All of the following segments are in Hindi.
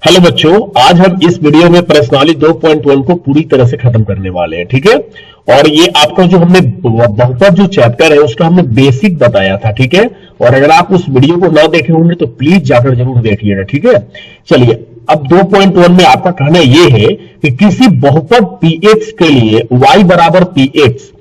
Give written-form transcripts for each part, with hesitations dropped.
हेलो बच्चों, आज हम इस वीडियो में प्रश्नावली 2.1 को पूरी तरह से खत्म करने वाले हैं। ठीक है, और ये आपका जो हमने बहुपद जो चैप्टर है उसका हमने बेसिक बताया था। ठीक है, और अगर आप उस वीडियो को ना देखे होंगे तो प्लीज जाकर जरूर देखिएगा। ठीक है, चलिए अब 2.1 में आपका कहना ये है कि किसी बहुपद px के लिए y बराबर px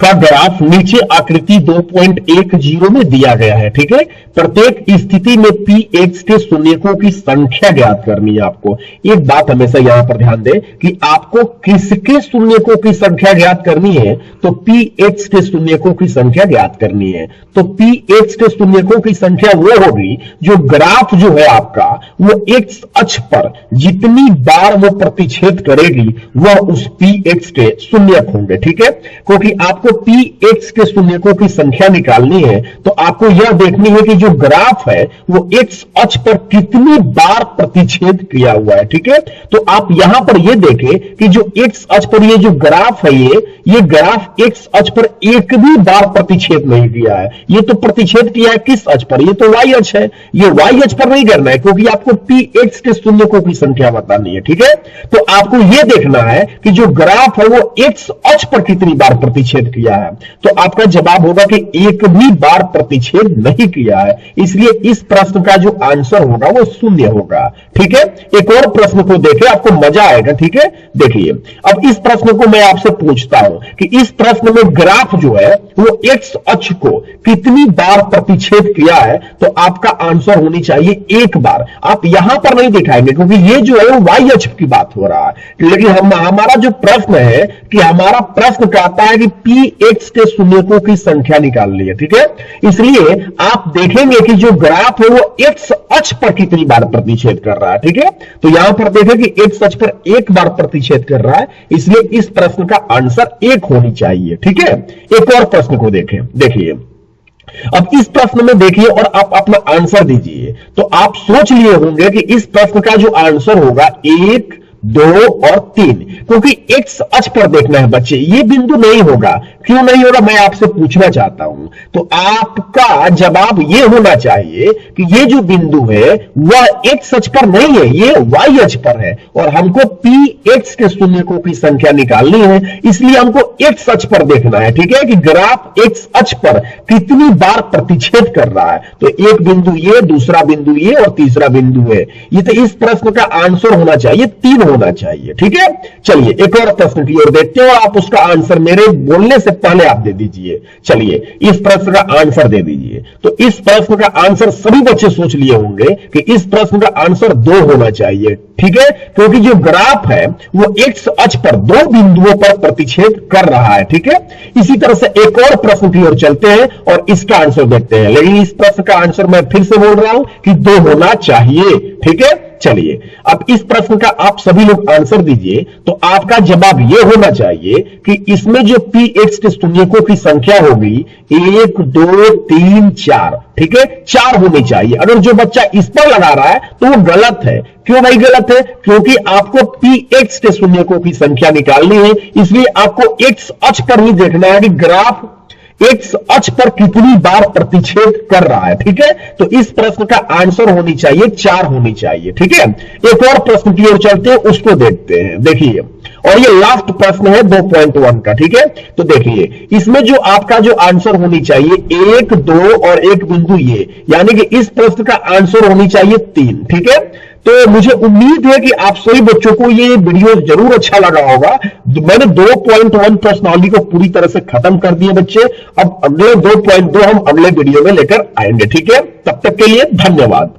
का ग्राफ नीचे आकृति 2.10 में दिया गया है। ठीक है, प्रत्येक स्थिति में px के शून्यकों की संख्या ज्ञात करनी है। आपको एक बात हमेशा यहां पर ध्यान दें कि आपको किसके शून्यकों की संख्या ज्ञात करनी है, तो px के शून्यकों की संख्या ज्ञात करनी है। तो px के शून्यकों की संख्या वो होगी जो ग्राफ जो है आपका वो x अक्ष पर जितनी बार वो प्रतिच्छेद करेगी वह उस px के शून्यक होंगे। ठीक है, क्योंकि आपको px के शून्यकों की संख्या निकालनी है तो आपको यह देखनी है कि जो ग्राफ है वो x अक्ष पर कितनी बार प्रतिच्छेद किया हुआ है। ठीक है, तो आप यहां पर यह देखें कि जो x अक्ष पर ये जो ग्राफ है ये ग्राफ x अक्ष पर एक भी बार प्रतिच्छेद नहीं किया है। ये तो प्रतिच्छेद किया है किस अक्ष पर, ये तो y अक्ष है। ये y अक्ष पर नहीं करना है क्योंकि आपको px के शून्यकों की संख्या बतानी है। ठीक है, तो आपको यह देखना है कि जो ग्राफ है वो x अक्ष पर कितनी बार प्रतिच्छेद किया है। तो आपका जवाब होगा कि एक भी बार प्रतिच्छेद नहीं किया है, इसलिए इस प्रश्न का जो आंसर होगा वो शून्य होगा। ठीक है, एक और प्रश्न को देखें, आपको मजा आएगा। ठीक है, देखिए अब इस प्रश्न को मैं आपसे पूछता हूं कि इस प्रश्न में ग्राफ जो है वो x अक्ष को कितनी बार प्रतिच्छेद किया है, तो आपका आंसर होनी चाहिए एक बार। आप यहां पर नहीं दिखाएंगे क्योंकि ये जो है वो y अक्ष की बात हो रहा है, लेकिन हमारा जो प्रश्न है कि हमारा प्रश्न कहता है कि px के शून्यकों की संख्या निकालनी है। ठीक है, इसलिए आप देखेंगे कि जो ग्राफ है वो x अक्ष पर कितनी बार प्रतिच्छेद कर रहा है। ठीक है, तो यहां पर देखें कि x अक्ष पर एक बार प्रतिच्छेद कर रहा है, इसलिए इस प्रश्न का आंसर एक होनी चाहिए। ठीक है, एक और प्रश्न को देखें, देखिए अब इस प्रश्न में देखिए और आप अपना आंसर दीजिए। तो आप सोच लिए होंगे कि इस प्रश्न का जो आंसर होगा 1, 2 और 3, क्योंकि x अक्ष पर देखना है बच्चे, ये बिंदु नहीं होगा। क्यों नहीं होगा मैं आपसे पूछना चाहता हूं। तो आपका जवाब ये होना चाहिए कि ये जो बिंदु है वह x अक्ष पर नहीं है, ये y अक्ष पर है और हमको px के शून्यकों की संख्या निकालनी है, इसलिए हमको x अक्ष पर देखना है। ठीक है, कि ग्राफ x अक्ष पर कितनी बार प्रतिच्छेद कर रहा है। तो एक बिंदु ये, दूसरा बिंदु ये और तीसरा बिंदु है। ये तो इस प्रश्न का आंसर होना चाहिए 3 होना चाहिए। ठीक है, चलिए एक और प्रश्न की ओर देखते हैं और आप उसका आंसर मेरे बोलने से पहले आप दे दीजिए। चलिए इस प्रश्न का आंसर दे दीजिए। तो इस प्रश्न का आंसर सभी बच्चे सोच लिए होंगे कि इस प्रश्न का आंसर 2 होना चाहिए। ठीक है, क्योंकि जो ग्राफ है वो x अक्ष पर 2 बिंदुओं पर प्रतिच्छेद कर रहा है। ठीक है, इसी तरह से एक और प्रश्न की ओर चलते हैं और इसका आंसर देखते हैं, लेकिन इस प्रश्न का आंसर मैं फिर से बोल रहा हूं कि 2 होना चाहिए। ठीक है, चलिए अब इस प्रश्न का आप सभी लोग आंसर दीजिए। तो आपका जवाब यह होना चाहिए कि इसमें जो px के शून्यकों की संख्या होगी 1, 2, 3, 4। ठीक है, 4 होनी चाहिए। अगर जो बच्चा इस पर लगा रहा है तो वो गलत है। क्यों भाई गलत है? क्योंकि आपको px के शून्यकों की संख्या निकालनी है, इसलिए आपको x अक्ष पर ही देखना है कि ग्राफ x अक्ष पर कितनी बार प्रतिच्छेद कर रहा है। ठीक है, तो इस प्रश्न का आंसर होनी चाहिए 4 होनी चाहिए। ठीक है, एक और प्रश्न की ओर चलते हैं, उसको देखते हैं। देखिए और ये लास्ट प्रश्न है 2.1 का। ठीक है, तो देखिए इसमें जो आपका जो आंसर होनी चाहिए 1, 2 और एक बिंदु ये, यानी कि इस प्रश्न का आंसर होनी चाहिए 3। ठीक है, तो मुझे उम्मीद है कि आप सभी बच्चों को ये वीडियो जरूर अच्छा लगा होगा। मैंने 2.1 प्रश्नावली को पूरी तरह से खत्म कर दिया बच्चे। अब अगले 2.2 हम अगले वीडियो में लेकर आएंगे। ठीक है, तब तक के लिए धन्यवाद।